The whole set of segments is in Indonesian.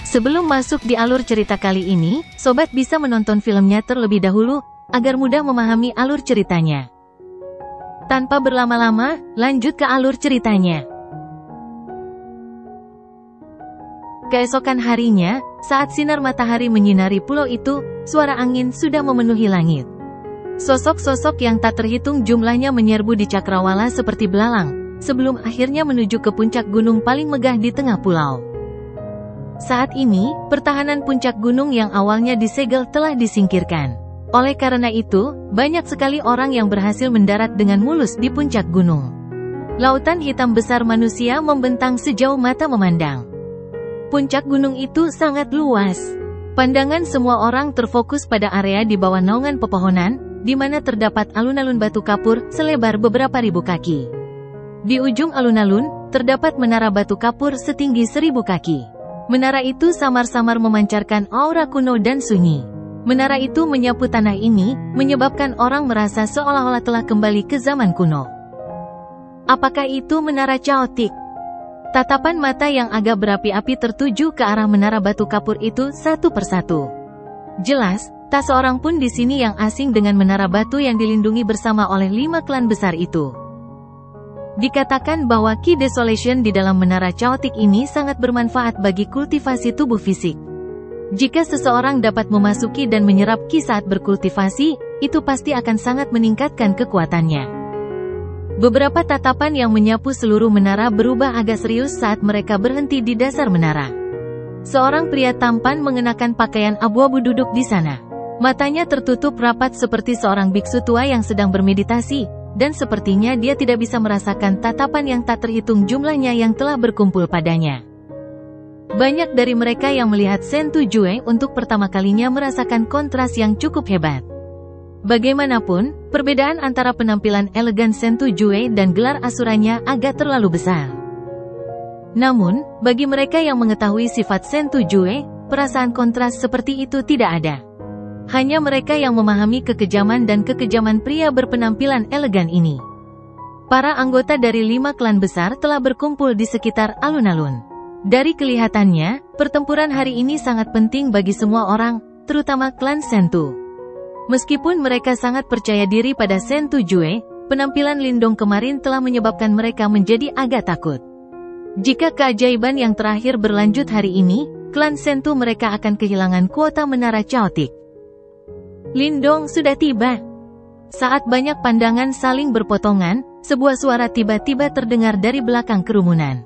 Sebelum masuk di alur cerita kali ini, sobat bisa menonton filmnya terlebih dahulu, agar mudah memahami alur ceritanya. Tanpa berlama-lama, lanjut ke alur ceritanya. Keesokan harinya, saat sinar matahari menyinari pulau itu, suara angin sudah memenuhi langit. Sosok-sosok yang tak terhitung jumlahnya menyerbu di cakrawala seperti belalang, sebelum akhirnya menuju ke puncak gunung paling megah di tengah pulau. Saat ini, pertahanan puncak gunung yang awalnya disegel telah disingkirkan. Oleh karena itu, banyak sekali orang yang berhasil mendarat dengan mulus di puncak gunung. Lautan hitam besar manusia membentang sejauh mata memandang. Puncak gunung itu sangat luas. Pandangan semua orang terfokus pada area di bawah naungan pepohonan, di mana terdapat alun-alun batu kapur selebar beberapa ribu kaki. Di ujung alun-alun, terdapat menara batu kapur setinggi 1000 kaki. Menara itu samar-samar memancarkan aura kuno dan sunyi. Menara itu menyapu tanah ini, menyebabkan orang merasa seolah-olah telah kembali ke zaman kuno. Apakah itu menara caotik? Tatapan mata yang agak berapi-api tertuju ke arah menara batu kapur itu satu persatu. Jelas, tak seorang pun di sini yang asing dengan menara batu yang dilindungi bersama oleh 5 klan besar itu. Dikatakan bahwa Ki Desolation di dalam menara caotik ini sangat bermanfaat bagi kultivasi tubuh fisik. Jika seseorang dapat memasuki dan menyerap Ki saat berkultivasi, itu pasti akan sangat meningkatkan kekuatannya. Beberapa tatapan yang menyapu seluruh menara berubah agak serius saat mereka berhenti di dasar menara. Seorang pria tampan mengenakan pakaian abu-abu duduk di sana. Matanya tertutup rapat seperti seorang biksu tua yang sedang bermeditasi, dan sepertinya dia tidak bisa merasakan tatapan yang tak terhitung jumlahnya yang telah berkumpul padanya. Banyak dari mereka yang melihat Shen Tujue untuk pertama kalinya merasakan kontras yang cukup hebat. Bagaimanapun, perbedaan antara penampilan elegan Shen Tujue dan gelar asuranya agak terlalu besar. Namun, bagi mereka yang mengetahui sifat Shen Tujue, perasaan kontras seperti itu tidak ada. Hanya mereka yang memahami kekejaman dan kekejaman pria berpenampilan elegan ini. Para anggota dari 5 klan besar telah berkumpul di sekitar alun-alun. Dari kelihatannya, pertempuran hari ini sangat penting bagi semua orang, terutama klan Sentu. Meskipun mereka sangat percaya diri pada Shen Tujue, penampilan Lindong kemarin telah menyebabkan mereka menjadi agak takut. Jika keajaiban yang terakhir berlanjut hari ini, klan Sentu mereka akan kehilangan kuota menara caotik. Lindong sudah tiba. Saat banyak pandangan saling berpotongan, sebuah suara tiba-tiba terdengar dari belakang kerumunan.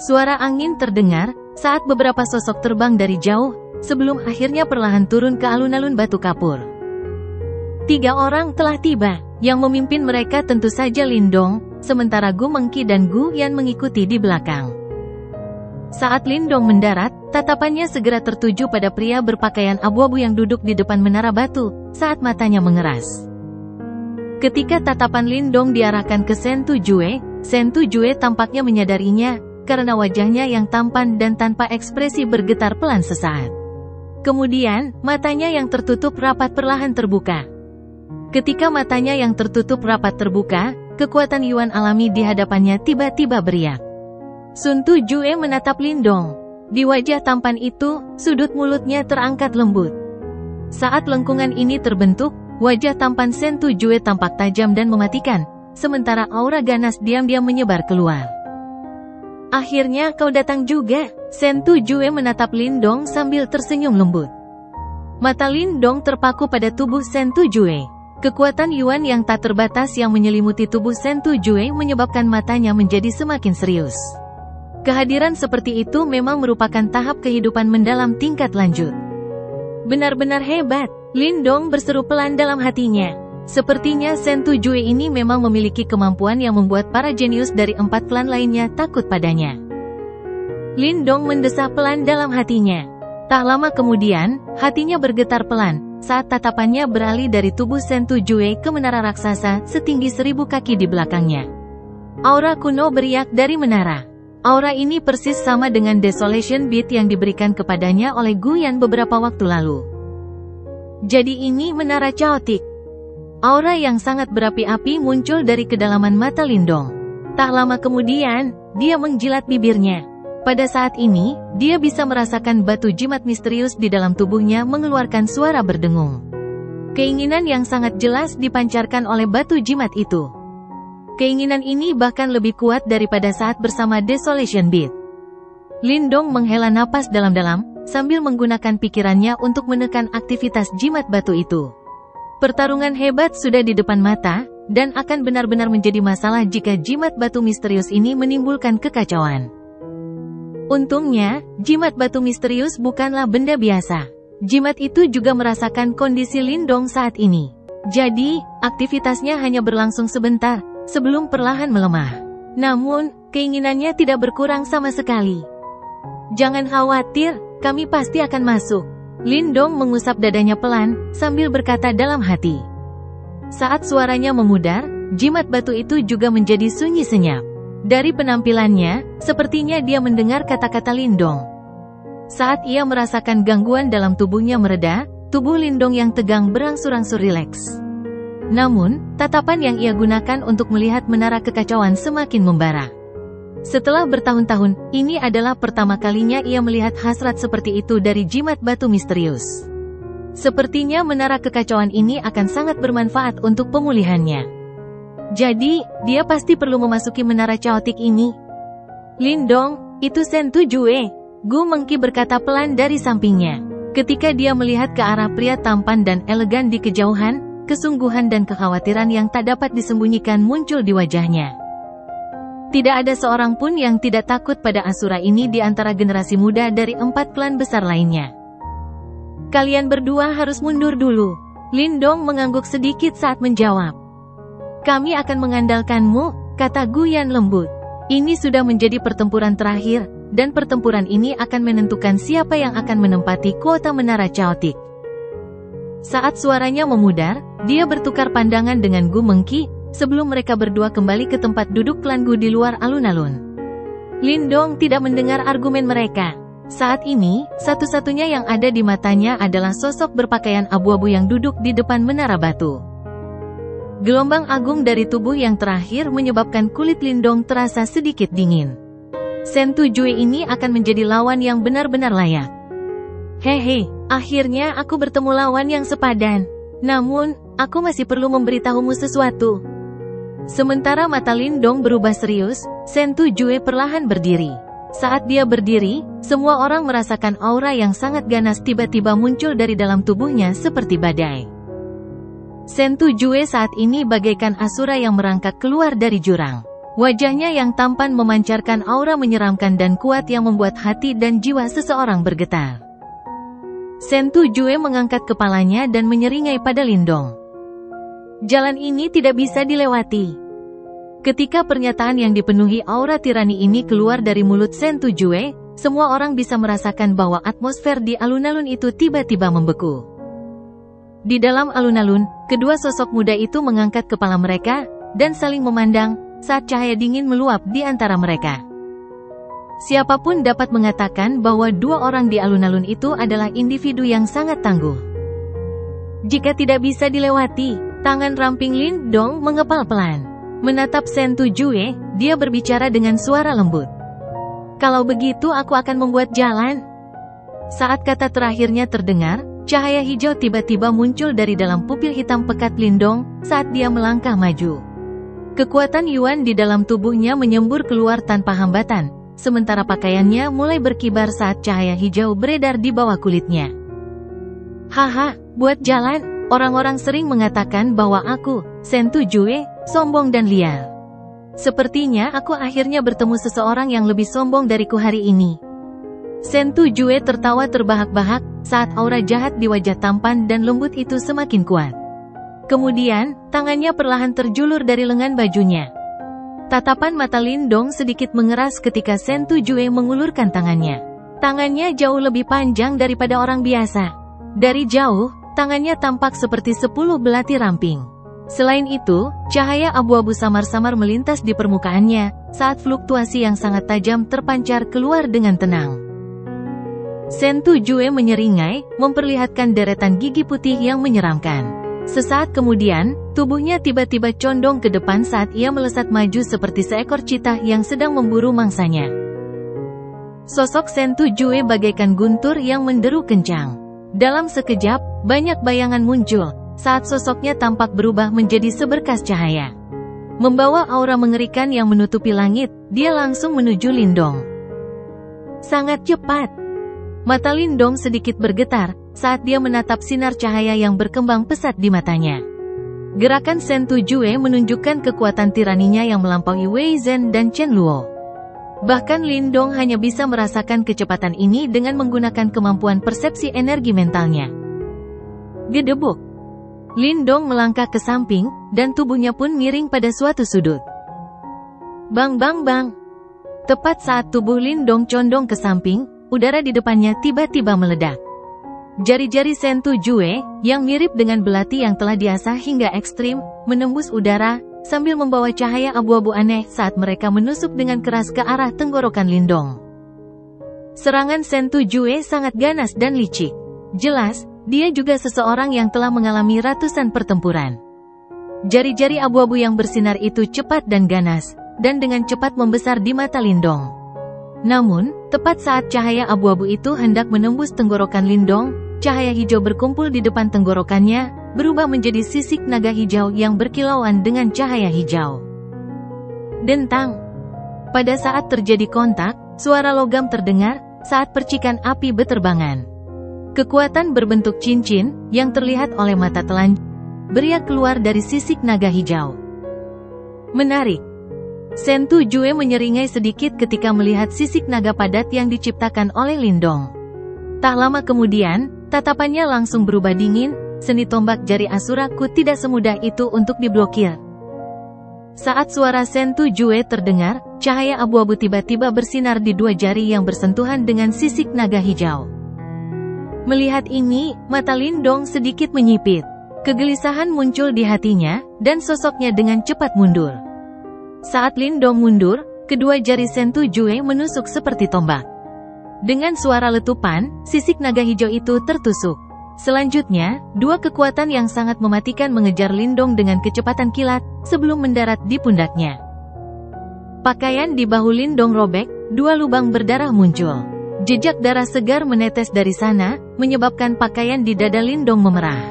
Suara angin terdengar, saat beberapa sosok terbang dari jauh, sebelum akhirnya perlahan turun ke alun-alun batu kapur. 3 orang telah tiba, yang memimpin mereka tentu saja Lindong, sementara Gu Mengki dan Gu Yan mengikuti di belakang. Saat Lindong mendarat, tatapannya segera tertuju pada pria berpakaian abu-abu yang duduk di depan menara batu, saat matanya mengeras. Ketika tatapan Lindong diarahkan ke Shen Tujue tampaknya menyadarinya, karena wajahnya yang tampan dan tanpa ekspresi bergetar pelan sesaat. Kemudian, matanya yang tertutup rapat perlahan terbuka. Ketika matanya yang tertutup rapat terbuka, kekuatan Yuan alami di hadapannya tiba-tiba beriak. Sun Tujue menatap Lindong. Di wajah tampan itu, sudut mulutnya terangkat lembut. Saat lengkungan ini terbentuk, wajah tampan Shen Tujue tampak tajam dan mematikan, sementara aura ganas diam-diam menyebar keluar. Akhirnya kau datang juga, Shen Tujue menatap Lindong sambil tersenyum lembut. Mata Lindong terpaku pada tubuh Shen Tujue. Kekuatan Yuan yang tak terbatas yang menyelimuti tubuh Shen Tujue menyebabkan matanya menjadi semakin serius. Kehadiran seperti itu memang merupakan tahap kehidupan mendalam tingkat lanjut. Benar-benar hebat, Lindong berseru pelan dalam hatinya. Sepertinya Shen Tujue ini memang memiliki kemampuan yang membuat para jenius dari 4 klan lainnya takut padanya. Lindong mendesah pelan dalam hatinya. Tak lama kemudian, hatinya bergetar pelan, saat tatapannya beralih dari tubuh Shen Tujue ke menara raksasa setinggi 1000 kaki di belakangnya. Aura kuno beriak dari menara. Aura ini persis sama dengan Desolation Beat yang diberikan kepadanya oleh Gu Yan beberapa waktu lalu. Jadi ini menara caotik. Aura yang sangat berapi-api muncul dari kedalaman mata Lindong. Tak lama kemudian, dia menjilat bibirnya. Pada saat ini, dia bisa merasakan batu jimat misterius di dalam tubuhnya mengeluarkan suara berdengung. Keinginan yang sangat jelas dipancarkan oleh batu jimat itu. Keinginan ini bahkan lebih kuat daripada saat bersama Desolation Beat. Lindong menghela napas dalam-dalam, sambil menggunakan pikirannya untuk menekan aktivitas jimat batu itu. Pertarungan hebat sudah di depan mata, dan akan benar-benar menjadi masalah jika jimat batu misterius ini menimbulkan kekacauan. Untungnya, jimat batu misterius bukanlah benda biasa. Jimat itu juga merasakan kondisi Lindong saat ini. Jadi, aktivitasnya hanya berlangsung sebentar, sebelum perlahan melemah. Namun, keinginannya tidak berkurang sama sekali. Jangan khawatir, kami pasti akan masuk. Lindong mengusap dadanya pelan, sambil berkata dalam hati. Saat suaranya memudar, jimat batu itu juga menjadi sunyi senyap. Dari penampilannya, sepertinya dia mendengar kata-kata Lindong. Saat ia merasakan gangguan dalam tubuhnya mereda, tubuh Lindong yang tegang berangsur-angsur rileks. Namun, tatapan yang ia gunakan untuk melihat menara kekacauan semakin membara. Setelah bertahun-tahun, ini adalah pertama kalinya ia melihat hasrat seperti itu dari jimat batu misterius. Sepertinya menara kekacauan ini akan sangat bermanfaat untuk pemulihannya. Jadi, dia pasti perlu memasuki menara caotik ini. Lindong, itu Sentu Jue, Gu Mengki berkata pelan dari sampingnya. Ketika dia melihat ke arah pria tampan dan elegan di kejauhan, kesungguhan dan kekhawatiran yang tak dapat disembunyikan muncul di wajahnya. Tidak ada seorang pun yang tidak takut pada Asura ini di antara generasi muda dari 4 klan besar lainnya. Kalian berdua harus mundur dulu. Lindong mengangguk sedikit saat menjawab. Kami akan mengandalkanmu, kata Guyan lembut. Ini sudah menjadi pertempuran terakhir, dan pertempuran ini akan menentukan siapa yang akan menempati kota menara caotik. Saat suaranya memudar, dia bertukar pandangan dengan Gu Mengki, sebelum mereka berdua kembali ke tempat duduk klan Gu di luar alun-alun. Lindong tidak mendengar argumen mereka. Saat ini, satu-satunya yang ada di matanya adalah sosok berpakaian abu-abu yang duduk di depan menara batu. Gelombang agung dari tubuh yang terakhir menyebabkan kulit Lindong terasa sedikit dingin. Sentu Jue ini akan menjadi lawan yang benar-benar layak. Hehe, akhirnya aku bertemu lawan yang sepadan. Namun, aku masih perlu memberitahumu sesuatu. Sementara mata Lindong berubah serius, Sentu Jue perlahan berdiri. Saat dia berdiri, semua orang merasakan aura yang sangat ganas tiba-tiba muncul dari dalam tubuhnya seperti badai. Sentu Jue saat ini bagaikan Asura yang merangkak keluar dari jurang. Wajahnya yang tampan memancarkan aura menyeramkan dan kuat yang membuat hati dan jiwa seseorang bergetar. Sentu Jue mengangkat kepalanya dan menyeringai pada Lindong. Jalan ini tidak bisa dilewati. Ketika pernyataan yang dipenuhi aura tirani ini keluar dari mulut Sentu Jue, semua orang bisa merasakan bahwa atmosfer di alun-alun itu tiba-tiba membeku. Di dalam alun-alun, kedua sosok muda itu mengangkat kepala mereka, dan saling memandang, saat cahaya dingin meluap di antara mereka. Siapapun dapat mengatakan bahwa dua orang di alun-alun itu adalah individu yang sangat tangguh. Jika tidak bisa dilewati, tangan ramping Lindong mengepal pelan. Menatap Sentu Jue, dia berbicara dengan suara lembut. Kalau begitu aku akan membuat jalan. Saat kata terakhirnya terdengar, cahaya hijau tiba-tiba muncul dari dalam pupil hitam pekat Lindong saat dia melangkah maju. Kekuatan Yuan di dalam tubuhnya menyembur keluar tanpa hambatan, sementara pakaiannya mulai berkibar saat cahaya hijau beredar di bawah kulitnya. Haha, buat jalan, orang-orang sering mengatakan bahwa aku, Sentu Jue, sombong dan liar. Sepertinya aku akhirnya bertemu seseorang yang lebih sombong dariku hari ini. Sentu Jue tertawa terbahak-bahak, saat aura jahat di wajah tampan dan lembut itu semakin kuat. Kemudian, tangannya perlahan terjulur dari lengan bajunya. Tatapan mata Lindong sedikit mengeras ketika Sentu Jue mengulurkan tangannya. Tangannya jauh lebih panjang daripada orang biasa. Dari jauh, tangannya tampak seperti 10 belati ramping. Selain itu, cahaya abu-abu samar-samar melintas di permukaannya, saat fluktuasi yang sangat tajam terpancar keluar dengan tenang. Sentu Jue menyeringai, memperlihatkan deretan gigi putih yang menyeramkan. Sesaat kemudian, tubuhnya tiba-tiba condong ke depan saat ia melesat maju seperti seekor citah yang sedang memburu mangsanya. Sosok Sentu Jue bagaikan guntur yang menderu kencang. Dalam sekejap, banyak bayangan muncul, saat sosoknya tampak berubah menjadi seberkas cahaya. Membawa aura mengerikan yang menutupi langit, dia langsung menuju Lindong. Sangat cepat. Mata Lindong sedikit bergetar, saat dia menatap sinar cahaya yang berkembang pesat di matanya. Gerakan Sentu Jue menunjukkan kekuatan tiraninya yang melampaui Wei Zhen dan Chen Luo. Bahkan Lindong hanya bisa merasakan kecepatan ini dengan menggunakan kemampuan persepsi energi mentalnya. Gedebuk. Lindong melangkah ke samping, dan tubuhnya pun miring pada suatu sudut. Bang bang bang. Tepat saat tubuh Lindong condong ke samping, udara di depannya tiba-tiba meledak. Jari-jari Sentu Jue, yang mirip dengan belati yang telah diasah hingga ekstrim, menembus udara, sambil membawa cahaya abu-abu aneh saat mereka menusuk dengan keras ke arah tenggorokan Lindong. Serangan Sentu Jue sangat ganas dan licik. Jelas, dia juga seseorang yang telah mengalami ratusan pertempuran. Jari-jari abu-abu yang bersinar itu cepat dan ganas, dan dengan cepat membesar di mata Lindong. Namun, tepat saat cahaya abu-abu itu hendak menembus tenggorokan Lindong, cahaya hijau berkumpul di depan tenggorokannya, berubah menjadi sisik naga hijau yang berkilauan dengan cahaya hijau. Dentang. Pada saat terjadi kontak, suara logam terdengar, saat percikan api beterbangan. Kekuatan berbentuk cincin, yang terlihat oleh mata telanjang, beriak keluar dari sisik naga hijau. Menarik. Sentu Jue menyeringai sedikit ketika melihat sisik naga padat yang diciptakan oleh Lindong. Tak lama kemudian, tatapannya langsung berubah dingin, seni tombak jari Asuraku tidak semudah itu untuk diblokir. Saat suara Sentu Jue terdengar, cahaya abu-abu tiba-tiba bersinar di dua jari yang bersentuhan dengan sisik naga hijau. Melihat ini, mata Lindong sedikit menyipit. Kegelisahan muncul di hatinya, dan sosoknya dengan cepat mundur. Saat Lindong mundur, kedua jari Sentu Jue menusuk seperti tombak. Dengan suara letupan, sisik naga hijau itu tertusuk. Selanjutnya, dua kekuatan yang sangat mematikan mengejar Lindong dengan kecepatan kilat, sebelum mendarat di pundaknya. Pakaian di bahu Lindong robek, dua lubang berdarah muncul. Jejak darah segar menetes dari sana, menyebabkan pakaian di dada Lindong memerah.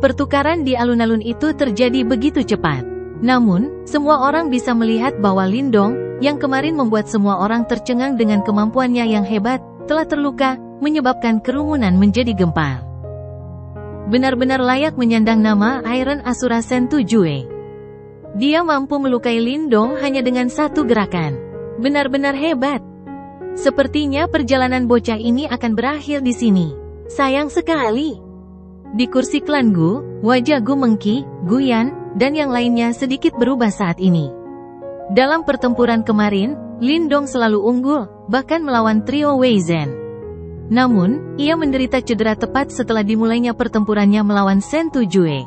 Pertukaran di alun-alun itu terjadi begitu cepat. Namun, semua orang bisa melihat bahwa Lindong, yang kemarin membuat semua orang tercengang dengan kemampuannya yang hebat, telah terluka, menyebabkan kerumunan menjadi gempar. Benar-benar layak menyandang nama Iron Asura Sentu Jue. Dia mampu melukai Lindong hanya dengan satu gerakan. Benar-benar hebat. Sepertinya perjalanan bocah ini akan berakhir di sini. Sayang sekali. Di kursi klan Gu, wajah Gu Mengki, Gu Yan, dan yang lainnya sedikit berubah saat ini. Dalam pertempuran kemarin, Lindong selalu unggul, bahkan melawan trio Wei Zhen. Namun, ia menderita cedera tepat setelah dimulainya pertempurannya melawan Sentu Jue.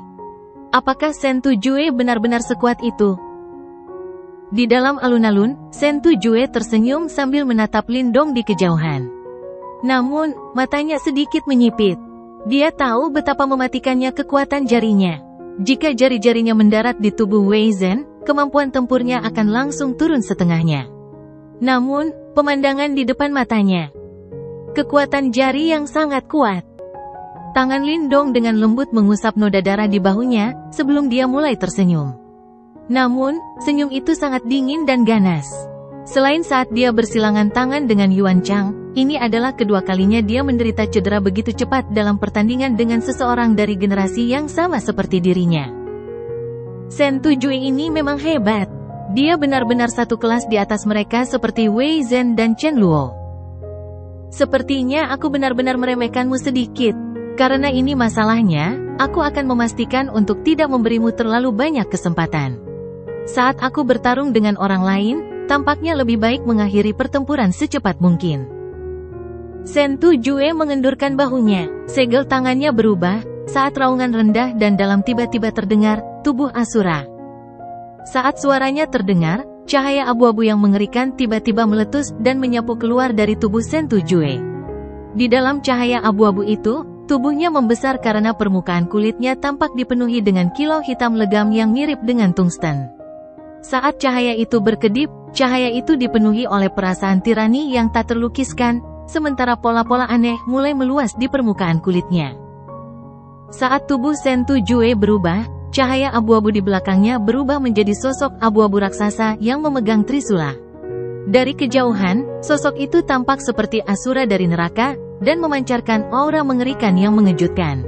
Apakah Sentu Jue benar-benar sekuat itu? Di dalam alun-alun, Sentu Jue tersenyum sambil menatap Lindong di kejauhan. Namun, matanya sedikit menyipit. Dia tahu betapa mematikannya kekuatan jarinya. Jika jari-jarinya mendarat di tubuh Wei Zhen, kemampuan tempurnya akan langsung turun setengahnya. Namun, pemandangan di depan matanya. Kekuatan jari yang sangat kuat. Tangan Lindong dengan lembut mengusap noda darah di bahunya, sebelum dia mulai tersenyum. Namun, senyum itu sangat dingin dan ganas. Selain saat dia bersilangan tangan dengan Yuan Chang, ini adalah kedua kalinya dia menderita cedera begitu cepat dalam pertandingan dengan seseorang dari generasi yang sama seperti dirinya. Sentu Jue ini memang hebat. Dia benar-benar satu kelas di atas mereka seperti Wei Zhen dan Chen Luo. Sepertinya aku benar-benar meremehkanmu sedikit. Karena ini masalahnya, aku akan memastikan untuk tidak memberimu terlalu banyak kesempatan. Saat aku bertarung dengan orang lain, tampaknya lebih baik mengakhiri pertempuran secepat mungkin. Sentu Jue mengendurkan bahunya, segel tangannya berubah, saat raungan rendah dan dalam tiba-tiba terdengar, tubuh Asura. Saat suaranya terdengar, cahaya abu-abu yang mengerikan tiba-tiba meletus dan menyapu keluar dari tubuh Sentu Jue. Di dalam cahaya abu-abu itu, tubuhnya membesar karena permukaan kulitnya tampak dipenuhi dengan kilau hitam legam yang mirip dengan tungsten. Saat cahaya itu berkedip, cahaya itu dipenuhi oleh perasaan tirani yang tak terlukiskan, sementara pola-pola aneh mulai meluas di permukaan kulitnya. Saat tubuh Sentu Jue berubah, cahaya abu-abu di belakangnya berubah menjadi sosok abu-abu raksasa yang memegang trisula. Dari kejauhan, sosok itu tampak seperti asura dari neraka, dan memancarkan aura mengerikan yang mengejutkan.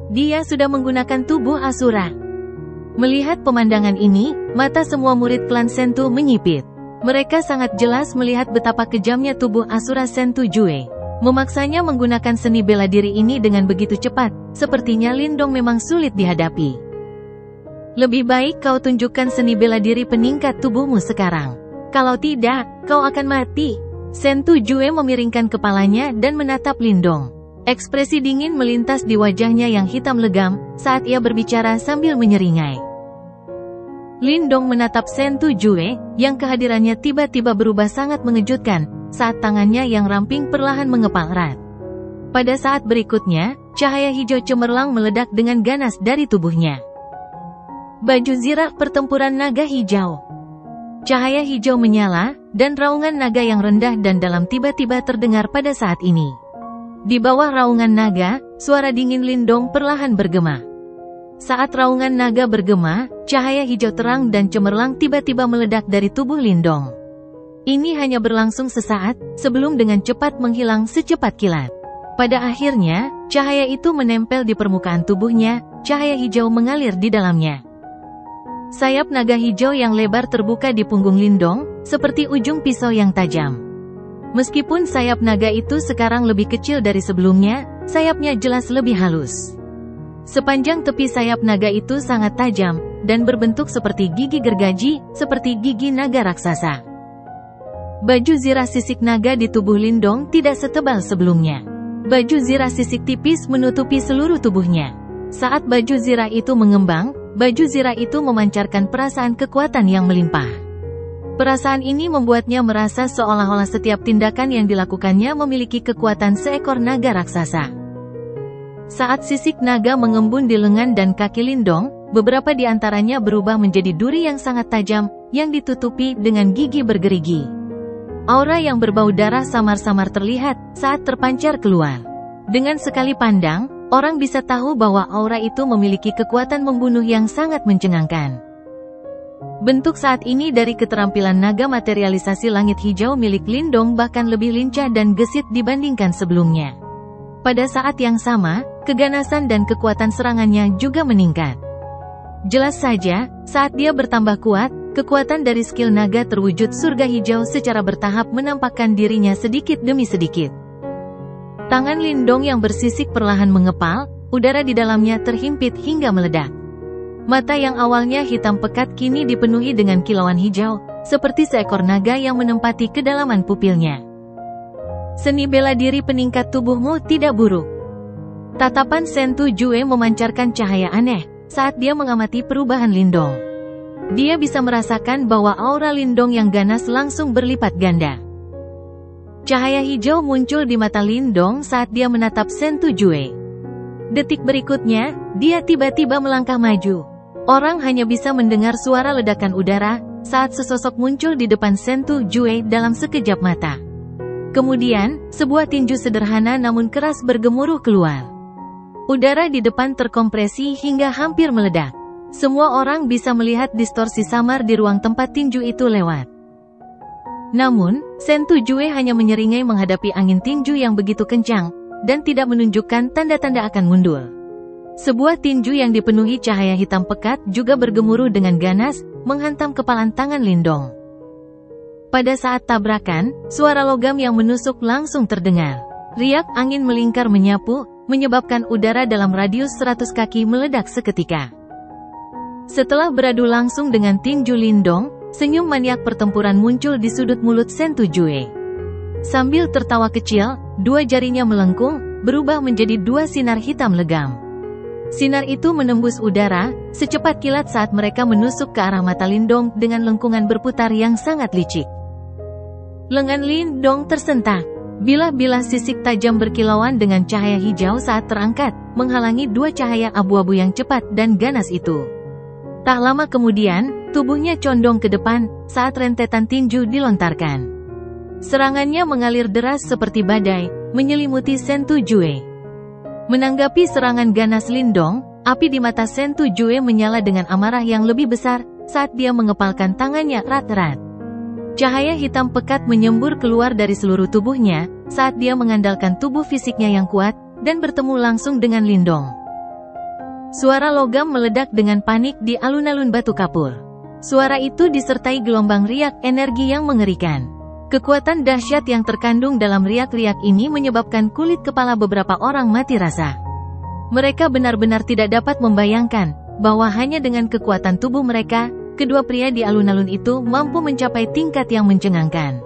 Dia sudah menggunakan tubuh asura. Melihat pemandangan ini, mata semua murid klan Sentu menyipit. Mereka sangat jelas melihat betapa kejamnya tubuh asura Sentu Jue. Memaksanya menggunakan seni bela diri ini dengan begitu cepat, sepertinya Lindong memang sulit dihadapi. Lebih baik kau tunjukkan seni bela diri peningkat tubuhmu sekarang. Kalau tidak, kau akan mati. Sentu Jue memiringkan kepalanya dan menatap Lindong. Ekspresi dingin melintas di wajahnya yang hitam legam, saat ia berbicara sambil menyeringai. Lindong menatap Sentu Jue, yang kehadirannya tiba-tiba berubah sangat mengejutkan, saat tangannya yang ramping perlahan mengepal erat. Pada saat berikutnya, cahaya hijau cemerlang meledak dengan ganas dari tubuhnya. Baju zirah pertempuran naga hijau. Cahaya hijau menyala, dan raungan naga yang rendah dan dalam tiba-tiba terdengar pada saat ini. Di bawah raungan naga, suara dingin Lindong perlahan bergema. Saat raungan naga bergema, cahaya hijau terang dan cemerlang tiba-tiba meledak dari tubuh Lindong. Ini hanya berlangsung sesaat, sebelum dengan cepat menghilang secepat kilat. Pada akhirnya, cahaya itu menempel di permukaan tubuhnya, cahaya hijau mengalir di dalamnya. Sayap naga hijau yang lebar terbuka di punggung Lindong, seperti ujung pisau yang tajam. Meskipun sayap naga itu sekarang lebih kecil dari sebelumnya, sayapnya jelas lebih halus. Sepanjang tepi sayap naga itu sangat tajam, dan berbentuk seperti gigi gergaji, seperti gigi naga raksasa. Baju zirah sisik naga di tubuh Lindong tidak setebal sebelumnya. Baju zirah sisik tipis menutupi seluruh tubuhnya. Saat baju zirah itu mengembang, baju zirah itu memancarkan perasaan kekuatan yang melimpah. Perasaan ini membuatnya merasa seolah-olah setiap tindakan yang dilakukannya memiliki kekuatan seekor naga raksasa. Saat sisik naga mengembun di lengan dan kaki Lindong, beberapa di antaranya berubah menjadi duri yang sangat tajam, yang ditutupi dengan gigi bergerigi. Aura yang berbau darah samar-samar terlihat saat terpancar keluar. Dengan sekali pandang, orang bisa tahu bahwa aura itu memiliki kekuatan membunuh yang sangat mencengangkan. Bentuk saat ini dari keterampilan naga materialisasi langit hijau milik Lindong bahkan lebih lincah dan gesit dibandingkan sebelumnya. Pada saat yang sama, keganasan dan kekuatan serangannya juga meningkat. Jelas saja, saat dia bertambah kuat, kekuatan dari skill naga terwujud surga hijau secara bertahap menampakkan dirinya sedikit demi sedikit. Tangan Lindong yang bersisik perlahan mengepal, udara di dalamnya terhimpit hingga meledak. Mata yang awalnya hitam pekat kini dipenuhi dengan kilauan hijau, seperti seekor naga yang menempati kedalaman pupilnya. Seni bela diri peningkat tubuhmu tidak buruk. Tatapan Sentu Jue memancarkan cahaya aneh, saat dia mengamati perubahan Lindong. Dia bisa merasakan bahwa aura Lindong yang ganas langsung berlipat ganda. Cahaya hijau muncul di mata Lindong saat dia menatap Sentu Jue. Detik berikutnya, dia tiba-tiba melangkah maju. Orang hanya bisa mendengar suara ledakan udara, saat sesosok muncul di depan Sentu Jue dalam sekejap mata. Kemudian, sebuah tinju sederhana namun keras bergemuruh keluar. Udara di depan terkompresi hingga hampir meledak. Semua orang bisa melihat distorsi samar di ruang tempat tinju itu lewat. Namun, Sentu Jue hanya menyeringai menghadapi angin tinju yang begitu kencang, dan tidak menunjukkan tanda-tanda akan mundur. Sebuah tinju yang dipenuhi cahaya hitam pekat juga bergemuruh dengan ganas, menghantam kepalan tangan Lindong. Pada saat tabrakan, suara logam yang menusuk langsung terdengar. Riak angin melingkar menyapu, menyebabkan udara dalam radius 100 kaki meledak seketika. Setelah beradu langsung dengan tinju Lindong, senyum maniak pertempuran muncul di sudut mulut Sentu Jue. Sambil tertawa kecil, dua jarinya melengkung, berubah menjadi dua sinar hitam legam. Sinar itu menembus udara, secepat kilat saat mereka menusuk ke arah mata Lindong dengan lengkungan berputar yang sangat licik. Lengan Lindong tersentak. Bilah-bilah sisik tajam berkilauan dengan cahaya hijau saat terangkat, menghalangi dua cahaya abu-abu yang cepat dan ganas itu. Tak lama kemudian, Tubuhnya condong ke depan saat rentetan tinju dilontarkan. Serangannya mengalir deras seperti badai, menyelimuti Shen Tujue. Menanggapi serangan ganas Lindong, api di mata Shen Tujue menyala dengan amarah yang lebih besar saat dia mengepalkan tangannya erat-erat. Cahaya hitam pekat menyembur keluar dari seluruh tubuhnya saat dia mengandalkan tubuh fisiknya yang kuat dan bertemu langsung dengan Lindong. Suara logam meledak dengan panik di alun-alun Batu Kapur. Suara itu disertai gelombang riak energi yang mengerikan. Kekuatan dahsyat yang terkandung dalam riak-riak ini menyebabkan kulit kepala beberapa orang mati rasa. Mereka benar-benar tidak dapat membayangkan bahwa hanya dengan kekuatan tubuh mereka, kedua pria di alun-alun itu mampu mencapai tingkat yang mencengangkan.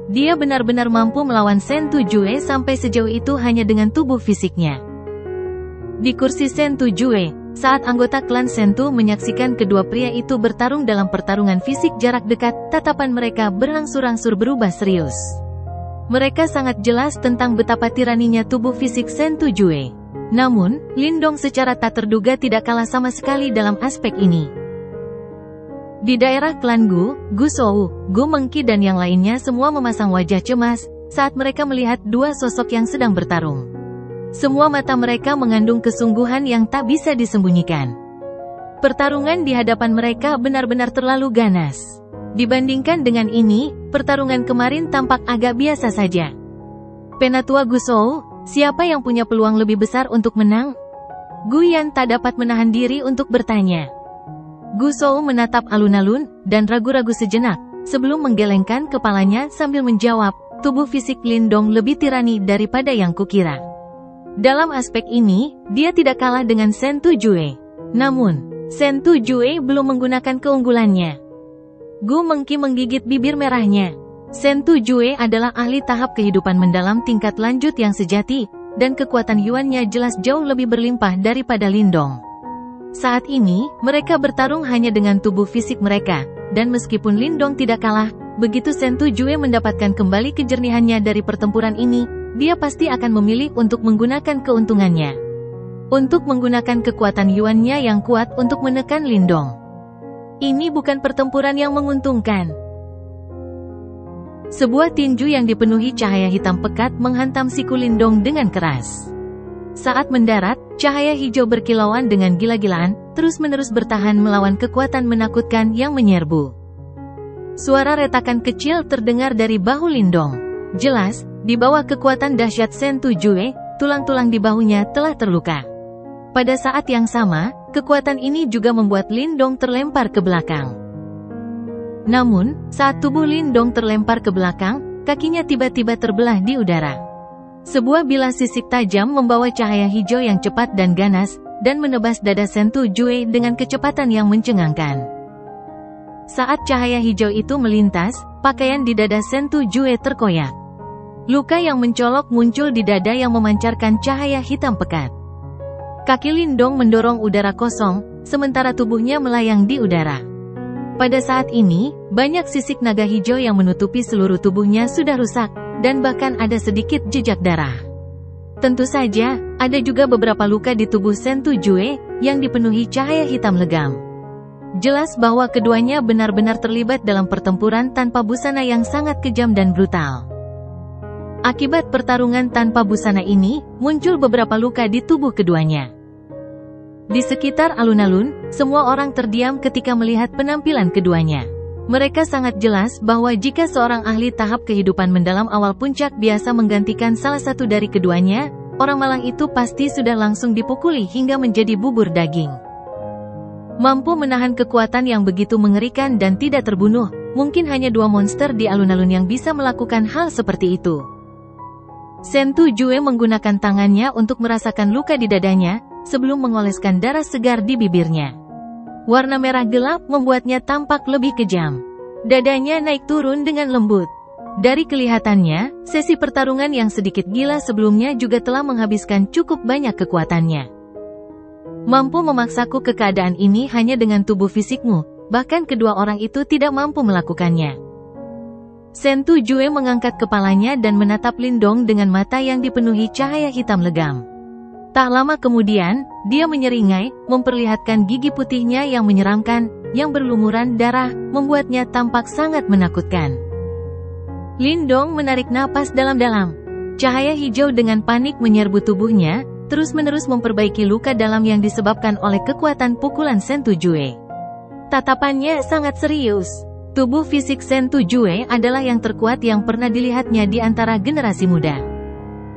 Dia benar-benar mampu melawan Shen Tujue sampai sejauh itu hanya dengan tubuh fisiknya. Di kursi Shen Tujue, saat anggota klan Sentu menyaksikan kedua pria itu bertarung dalam pertarungan fisik jarak dekat, tatapan mereka berangsur-angsur berubah serius. Mereka sangat jelas tentang betapa tiraninya tubuh fisik Shen Tujue. Namun, Lindong secara tak terduga tidak kalah sama sekali dalam aspek ini. Di daerah klan Gu Shou, Gu Mengki dan yang lainnya semua memasang wajah cemas saat mereka melihat dua sosok yang sedang bertarung. Semua mata mereka mengandung kesungguhan yang tak bisa disembunyikan. Pertarungan di hadapan mereka benar-benar terlalu ganas. Dibandingkan dengan ini, pertarungan kemarin tampak agak biasa saja. Penatua Gu Shou, siapa yang punya peluang lebih besar untuk menang? Gu Yan tak dapat menahan diri untuk bertanya. Gu Shou menatap alun-alun dan ragu-ragu sejenak sebelum menggelengkan kepalanya sambil menjawab, tubuh fisik Lindong lebih tirani daripada yang kukira. Dalam aspek ini, dia tidak kalah dengan Shen Tujue. Namun, Shen Tujue belum menggunakan keunggulannya. Gu Mengki menggigit bibir merahnya. Shen Tujue adalah ahli tahap kehidupan mendalam tingkat lanjut yang sejati, dan kekuatan Yuannya jelas jauh lebih berlimpah daripada Lindong. Saat ini, mereka bertarung hanya dengan tubuh fisik mereka, dan meskipun Lindong tidak kalah, begitu Shen Tujue mendapatkan kembali kejernihannya dari pertempuran ini, dia pasti akan memilih untuk menggunakan keuntungannya. Untuk menggunakan kekuatan Yuannya yang kuat untuk menekan Lindong. Ini bukan pertempuran yang menguntungkan. Sebuah tinju yang dipenuhi cahaya hitam pekat menghantam siku Lindong dengan keras. Saat mendarat, cahaya hijau berkilauan dengan gila-gilaan, terus-menerus bertahan melawan kekuatan menakutkan yang menyerbu. Suara retakan kecil terdengar dari bahu Lindong. Jelas, di bawah kekuatan dahsyat Shen Tujue, tulang-tulang di bahunya telah terluka. Pada saat yang sama, kekuatan ini juga membuat Lindong terlempar ke belakang. Namun, saat tubuh Lindong terlempar ke belakang, kakinya tiba-tiba terbelah di udara. Sebuah bilah sisik tajam membawa cahaya hijau yang cepat dan ganas, dan menebas dada Shen Tujue dengan kecepatan yang mencengangkan. Saat cahaya hijau itu melintas, pakaian di dada Shen Tujue terkoyak. Luka yang mencolok muncul di dada yang memancarkan cahaya hitam pekat. Kaki Lindong mendorong udara kosong, sementara tubuhnya melayang di udara. Pada saat ini, banyak sisik naga hijau yang menutupi seluruh tubuhnya sudah rusak, dan bahkan ada sedikit jejak darah. Tentu saja, ada juga beberapa luka di tubuh Shen Tujue, yang dipenuhi cahaya hitam legam. Jelas bahwa keduanya benar-benar terlibat dalam pertempuran tanpa busana yang sangat kejam dan brutal. Akibat pertarungan tanpa busana ini, muncul beberapa luka di tubuh keduanya. Di sekitar alun-alun, semua orang terdiam ketika melihat penampilan keduanya. Mereka sangat jelas bahwa jika seorang ahli tahap kehidupan mendalam awal puncak biasa menggantikan salah satu dari keduanya, orang malang itu pasti sudah langsung dipukuli hingga menjadi bubur daging. Mampu menahan kekuatan yang begitu mengerikan dan tidak terbunuh, mungkin hanya dua monster di alun-alun yang bisa melakukan hal seperti itu. Shen Tujue menggunakan tangannya untuk merasakan luka di dadanya, sebelum mengoleskan darah segar di bibirnya. Warna merah gelap membuatnya tampak lebih kejam. Dadanya naik turun dengan lembut. Dari kelihatannya, sesi pertarungan yang sedikit gila sebelumnya juga telah menghabiskan cukup banyak kekuatannya. Mampu memaksaku ke keadaan ini hanya dengan tubuh fisikmu, bahkan kedua orang itu tidak mampu melakukannya. Shen Tujue mengangkat kepalanya dan menatap Lindong dengan mata yang dipenuhi cahaya hitam legam. Tak lama kemudian, dia menyeringai, memperlihatkan gigi putihnya yang menyeramkan, yang berlumuran darah, membuatnya tampak sangat menakutkan. Lindong menarik napas dalam-dalam. Cahaya hijau dengan panik menyerbu tubuhnya, terus-menerus memperbaiki luka dalam yang disebabkan oleh kekuatan pukulan Sen Tujue. Tatapannya sangat serius. Tubuh fisik Sen Tujue adalah yang terkuat yang pernah dilihatnya di antara generasi muda.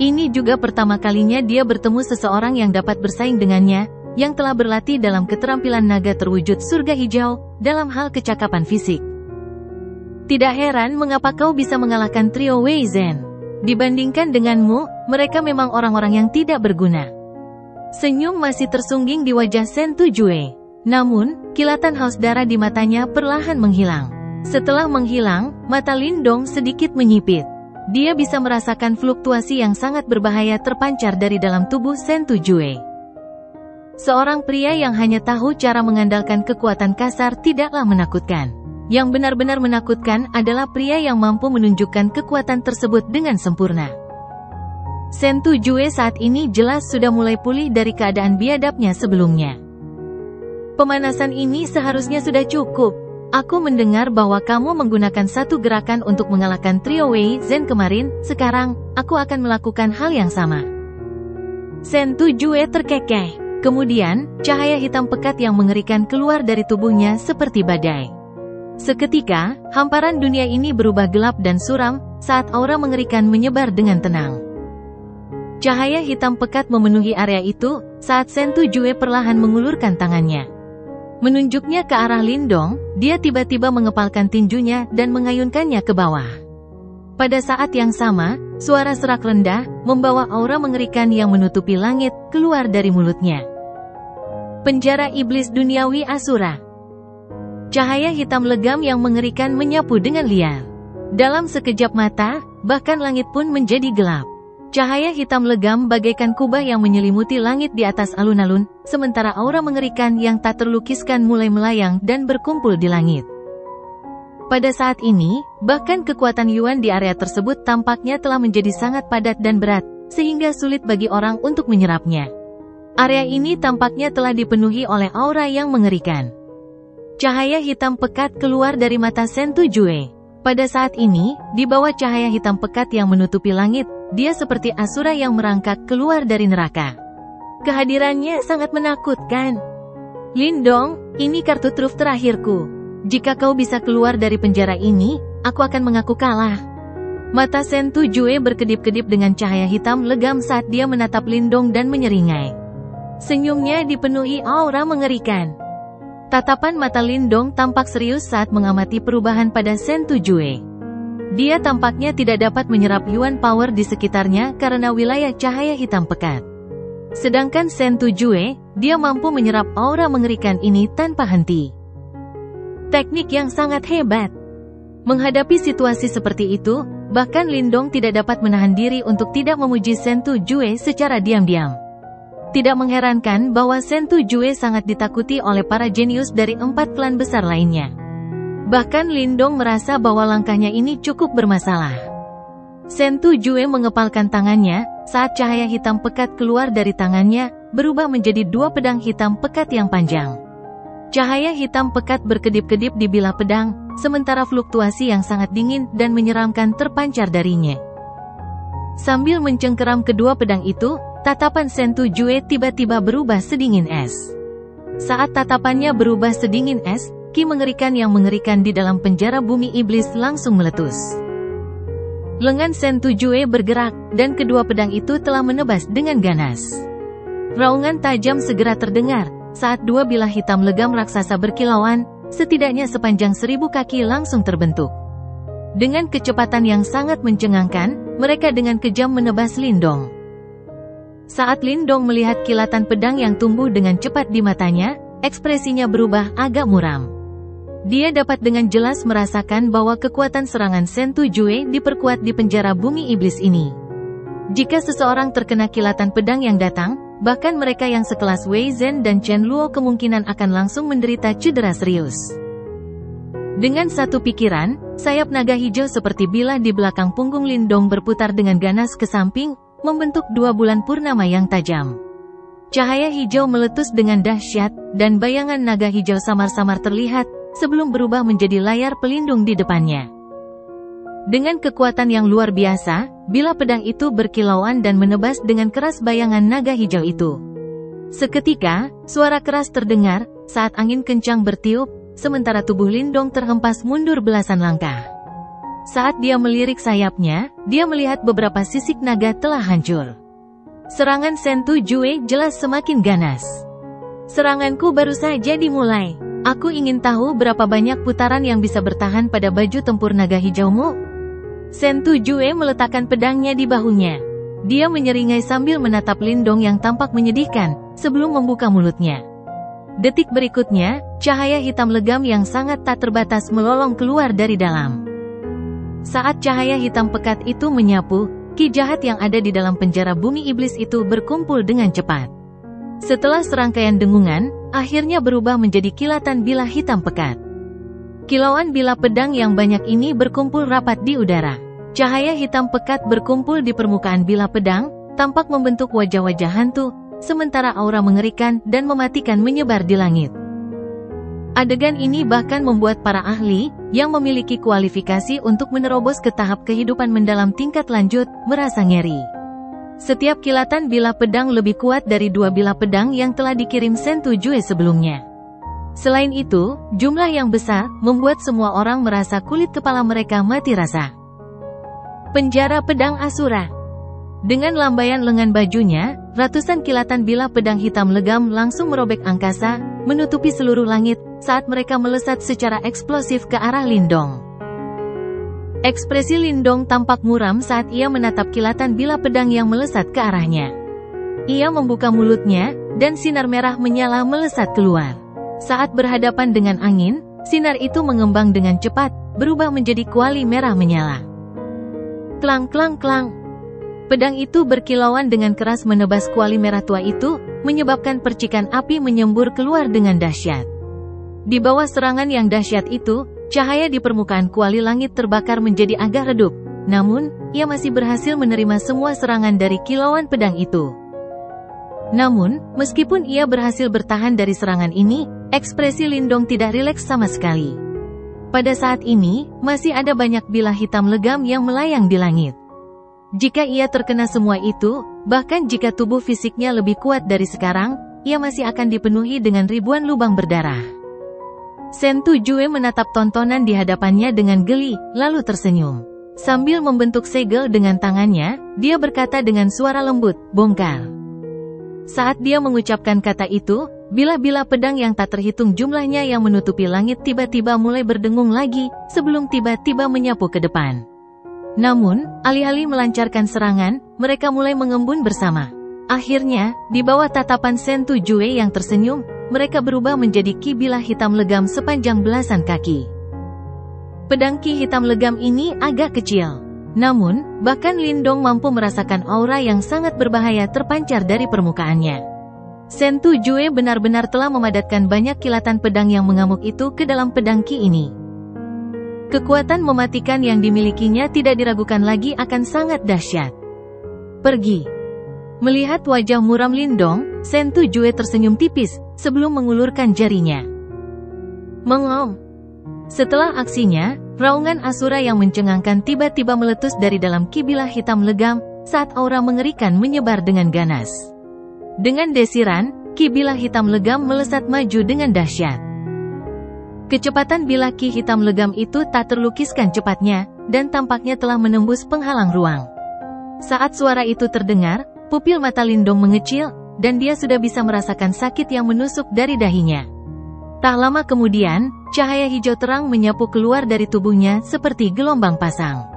Ini juga pertama kalinya dia bertemu seseorang yang dapat bersaing dengannya, yang telah berlatih dalam keterampilan naga terwujud surga hijau, dalam hal kecakapan fisik. Tidak heran mengapa kau bisa mengalahkan trio Wei Zhen. Dibandingkan denganmu, mereka memang orang-orang yang tidak berguna. Senyum masih tersungging di wajah Sen Tujue. Namun, kilatan haus darah di matanya perlahan menghilang. Setelah menghilang, mata Lindong sedikit menyipit. Dia bisa merasakan fluktuasi yang sangat berbahaya terpancar dari dalam tubuh Sen Tujue. Seorang pria yang hanya tahu cara mengandalkan kekuatan kasar tidaklah menakutkan. Yang benar-benar menakutkan adalah pria yang mampu menunjukkan kekuatan tersebut dengan sempurna. Sen Tujue saat ini jelas sudah mulai pulih dari keadaan biadabnya sebelumnya. Pemanasan ini seharusnya sudah cukup. Aku mendengar bahwa kamu menggunakan satu gerakan untuk mengalahkan trio Wei Zhen kemarin, sekarang, aku akan melakukan hal yang sama. Sen Tujue terkekeh. Kemudian, cahaya hitam pekat yang mengerikan keluar dari tubuhnya seperti badai. Seketika, hamparan dunia ini berubah gelap dan suram, saat aura mengerikan menyebar dengan tenang. Cahaya hitam pekat memenuhi area itu, saat Sen Tujue perlahan mengulurkan tangannya. Menunjuknya ke arah Lindong, dia tiba-tiba mengepalkan tinjunya dan mengayunkannya ke bawah. Pada saat yang sama, suara serak rendah, membawa aura mengerikan yang menutupi langit, keluar dari mulutnya. Penjara iblis duniawi Asura. Cahaya hitam legam yang mengerikan menyapu dengan liar. Dalam sekejap mata, bahkan langit pun menjadi gelap. Cahaya hitam legam bagaikan kubah yang menyelimuti langit di atas alun-alun, sementara aura mengerikan yang tak terlukiskan mulai melayang dan berkumpul di langit. Pada saat ini, bahkan kekuatan Yuan di area tersebut tampaknya telah menjadi sangat padat dan berat, sehingga sulit bagi orang untuk menyerapnya. Area ini tampaknya telah dipenuhi oleh aura yang mengerikan. Cahaya hitam pekat keluar dari mata Sen Tujue. Pada saat ini, di bawah cahaya hitam pekat yang menutupi langit, dia seperti Asura yang merangkak keluar dari neraka. Kehadirannya sangat menakutkan. Lindong, ini kartu truf terakhirku. Jika kau bisa keluar dari penjara ini, aku akan mengaku kalah. Mata Sen Tujue berkedip-kedip dengan cahaya hitam legam saat dia menatap Lindong dan menyeringai. Senyumnya dipenuhi aura mengerikan. Tatapan mata Lindong tampak serius saat mengamati perubahan pada Sen Tujue. Dia tampaknya tidak dapat menyerap Yuan power di sekitarnya karena wilayah cahaya hitam pekat. Sedangkan Sen Tujue, dia mampu menyerap aura mengerikan ini tanpa henti. Teknik yang sangat hebat. Menghadapi situasi seperti itu, bahkan Lindong tidak dapat menahan diri untuk tidak memuji Sen Tujue secara diam-diam. Tidak mengherankan bahwa Sen Tujue sangat ditakuti oleh para jenius dari 4 klan besar lainnya. Bahkan Lindong merasa bahwa langkahnya ini cukup bermasalah. Sen Tujue mengepalkan tangannya, saat cahaya hitam pekat keluar dari tangannya, berubah menjadi 2 pedang hitam pekat yang panjang. Cahaya hitam pekat berkedip-kedip di bilah pedang, sementara fluktuasi yang sangat dingin dan menyeramkan terpancar darinya. Sambil mencengkeram kedua pedang itu, tatapan Sen Tujue tiba-tiba berubah sedingin es. Saat tatapannya berubah sedingin es, ki mengerikan yang mengerikan di dalam penjara bumi iblis langsung meletus. Lengan Sen Tujue bergerak, dan kedua pedang itu telah menebas dengan ganas. Raungan tajam segera terdengar, saat 2 bilah hitam legam raksasa berkilauan, setidaknya sepanjang 1000 kaki langsung terbentuk. Dengan kecepatan yang sangat mencengangkan, mereka dengan kejam menebas Lindong. Saat Lindong melihat kilatan pedang yang tumbuh dengan cepat di matanya, ekspresinya berubah agak muram. Dia dapat dengan jelas merasakan bahwa kekuatan serangan Sen Tujue diperkuat di penjara bumi iblis ini. Jika seseorang terkena kilatan pedang yang datang, bahkan mereka yang sekelas Wei Zhen dan Chen Luo kemungkinan akan langsung menderita cedera serius. Dengan satu pikiran, sayap naga hijau seperti bilah di belakang punggung Lindong berputar dengan ganas ke samping, membentuk 2 bulan purnama yang tajam. cahaya hijau meletus dengan dahsyat, dan bayangan naga hijau samar-samar terlihat, sebelum berubah menjadi layar pelindung di depannya. Dengan kekuatan yang luar biasa, bilah pedang itu berkilauan dan menebas dengan keras bayangan naga hijau itu. Seketika, suara keras terdengar, saat angin kencang bertiup, sementara tubuh Lindong terhempas mundur belasan langkah. Saat dia melirik sayapnya, dia melihat beberapa sisik naga telah hancur. Serangan Sentu Jue jelas semakin ganas. Seranganku baru saja dimulai. Aku ingin tahu berapa banyak putaran yang bisa bertahan pada baju tempur naga hijaumu. Sentu Jue meletakkan pedangnya di bahunya. Dia menyeringai sambil menatap Lindong yang tampak menyedihkan, sebelum membuka mulutnya. Detik berikutnya, cahaya hitam legam yang sangat tak terbatas melolong keluar dari dalam. Saat cahaya hitam pekat itu menyapu, ki jahat yang ada di dalam penjara bumi iblis itu berkumpul dengan cepat. Setelah serangkaian dengungan, akhirnya berubah menjadi kilatan bilah hitam pekat. Kilauan bilah pedang yang banyak ini berkumpul rapat di udara. Cahaya hitam pekat berkumpul di permukaan bilah pedang, tampak membentuk wajah-wajah hantu, sementara aura mengerikan dan mematikan menyebar di langit. Adegan ini bahkan membuat para ahli, yang memiliki kualifikasi untuk menerobos ke tahap kehidupan mendalam tingkat lanjut, merasa ngeri. Setiap kilatan bilah pedang lebih kuat dari 2 bilah pedang yang telah dikirim Sentu Jue sebelumnya. Selain itu, jumlah yang besar, membuat semua orang merasa kulit kepala mereka mati rasa. Penjara pedang Asura. Dengan lambaian lengan bajunya, ratusan kilatan bilah pedang hitam legam langsung merobek angkasa, menutupi seluruh langit, saat mereka melesat secara eksplosif ke arah Lindong. Ekspresi Lindong tampak muram saat ia menatap kilatan bilah pedang yang melesat ke arahnya. Ia membuka mulutnya, dan sinar merah menyala melesat keluar. Saat berhadapan dengan angin, sinar itu mengembang dengan cepat, berubah menjadi kuali merah menyala. Klang klang klang. Pedang itu berkilauan dengan keras menebas kuali merah tua itu, menyebabkan percikan api menyembur keluar dengan dahsyat. Di bawah serangan yang dahsyat itu, cahaya di permukaan kuali langit terbakar menjadi agak redup. Namun, ia masih berhasil menerima semua serangan dari kilauan pedang itu. Namun, meskipun ia berhasil bertahan dari serangan ini, ekspresi Lindong tidak rileks sama sekali. Pada saat ini, masih ada banyak bilah hitam legam yang melayang di langit. Jika ia terkena semua itu, bahkan jika tubuh fisiknya lebih kuat dari sekarang, ia masih akan dipenuhi dengan ribuan lubang berdarah. Sentu Jue menatap tontonan di hadapannya dengan geli, lalu tersenyum. Sambil membentuk segel dengan tangannya, dia berkata dengan suara lembut, "Bongkar." Saat dia mengucapkan kata itu, bilah-bilah pedang yang tak terhitung jumlahnya yang menutupi langit tiba-tiba mulai berdengung lagi, sebelum tiba-tiba menyapu ke depan. Namun, alih-alih melancarkan serangan, mereka mulai mengembun bersama. Akhirnya, di bawah tatapan Sentu Jue yang tersenyum, mereka berubah menjadi ki bilah hitam legam sepanjang belasan kaki. Pedang ki hitam legam ini agak kecil. Namun, bahkan Lindong mampu merasakan aura yang sangat berbahaya terpancar dari permukaannya. Sentu Jue benar-benar telah memadatkan banyak kilatan pedang yang mengamuk itu ke dalam pedang ki ini. Kekuatan mematikan yang dimilikinya tidak diragukan lagi akan sangat dahsyat. Pergi. Melihat wajah muram Lindong, Sentu Jue tersenyum tipis, sebelum mengulurkan jarinya. Mengom. Setelah aksinya, raungan Asura yang mencengangkan tiba-tiba meletus dari dalam ki bilah hitam legam, saat aura mengerikan menyebar dengan ganas. Dengan desiran, ki bilah hitam legam melesat maju dengan dahsyat. Kecepatan bilah ki hitam legam itu tak terlukiskan cepatnya, dan tampaknya telah menembus penghalang ruang. Saat suara itu terdengar, pupil mata Lindong mengecil, dan dia sudah bisa merasakan sakit yang menusuk dari dahinya. Tak lama kemudian, cahaya hijau terang menyapu keluar dari tubuhnya seperti gelombang pasang.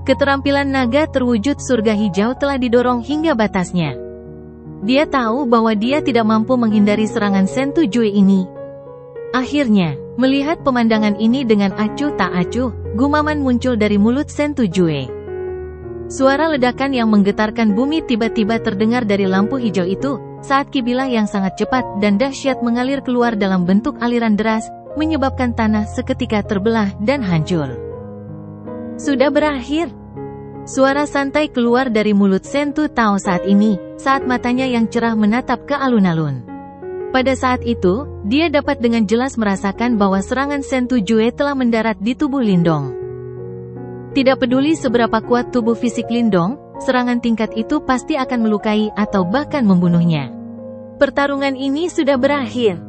Keterampilan naga terwujud surga hijau telah didorong hingga batasnya. Dia tahu bahwa dia tidak mampu menghindari serangan Sentu Jue ini. Akhirnya, melihat pemandangan ini dengan acuh tak acuh, gumaman muncul dari mulut Sentu Jue. Suara ledakan yang menggetarkan bumi tiba-tiba terdengar dari lampu hijau itu, saat ki bilah yang sangat cepat dan dahsyat mengalir keluar dalam bentuk aliran deras, menyebabkan tanah seketika terbelah dan hancur. Sudah berakhir. Suara santai keluar dari mulut Sentu Tao saat ini, saat matanya yang cerah menatap ke alun-alun. Pada saat itu, dia dapat dengan jelas merasakan bahwa serangan Sentu Jue telah mendarat di tubuh Lindong. Tidak peduli seberapa kuat tubuh fisik Lindong, serangan tingkat itu pasti akan melukai atau bahkan membunuhnya. Pertarungan ini sudah berakhir.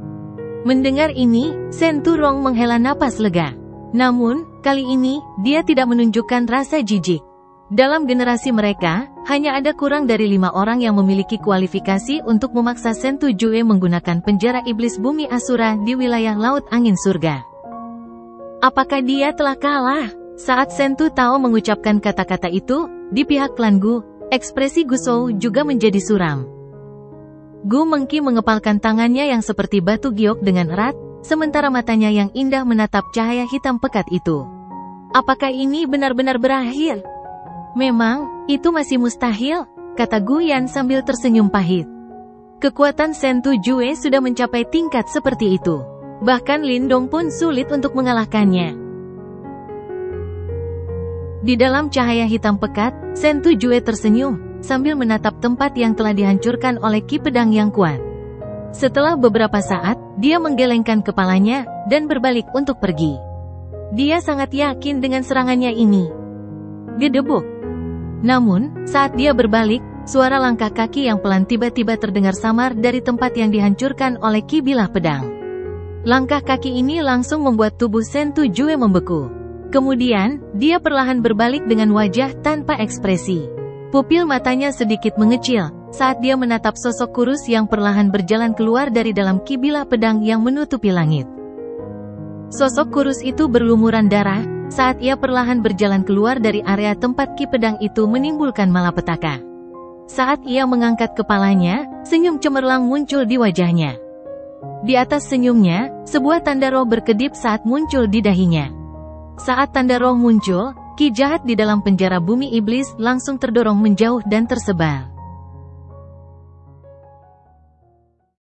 Mendengar ini, Sentu Rong menghela napas lega. Namun, kali ini, dia tidak menunjukkan rasa jijik. Dalam generasi mereka, hanya ada kurang dari 5 orang yang memiliki kualifikasi untuk memaksa Sentu Jue menggunakan penjara iblis bumi Asura di wilayah Laut Angin Surga. Apakah dia telah kalah? Saat Sentu Tao mengucapkan kata-kata itu, di pihak klan Gu, ekspresi Gu Shou juga menjadi suram. Gu Mengki mengepalkan tangannya yang seperti batu giok dengan erat, sementara matanya yang indah menatap cahaya hitam pekat itu. Apakah ini benar-benar berakhir? Memang, itu masih mustahil, kata Gu Yan sambil tersenyum pahit. Kekuatan Sentu Jue sudah mencapai tingkat seperti itu. Bahkan Lindong pun sulit untuk mengalahkannya. Di dalam cahaya hitam pekat, Sentu Jue tersenyum, sambil menatap tempat yang telah dihancurkan oleh ki pedang yang kuat. Setelah beberapa saat, dia menggelengkan kepalanya, dan berbalik untuk pergi. Dia sangat yakin dengan serangannya ini. Gedebuk. Namun, saat dia berbalik, suara langkah kaki yang pelan tiba-tiba terdengar samar dari tempat yang dihancurkan oleh ki bilah pedang. Langkah kaki ini langsung membuat tubuh Sentu Jue membeku. Kemudian, dia perlahan berbalik dengan wajah tanpa ekspresi. Pupil matanya sedikit mengecil, saat dia menatap sosok kurus yang perlahan berjalan keluar dari dalam ki bilah pedang yang menutupi langit. Sosok kurus itu berlumuran darah, saat ia perlahan berjalan keluar dari area tempat ki pedang itu menimbulkan malapetaka. Saat ia mengangkat kepalanya, senyum cemerlang muncul di wajahnya. Di atas senyumnya, sebuah tanda roh berkedip saat muncul di dahinya. Saat tanda roh muncul, ki jahat di dalam penjara bumi iblis langsung terdorong menjauh dan tersebar.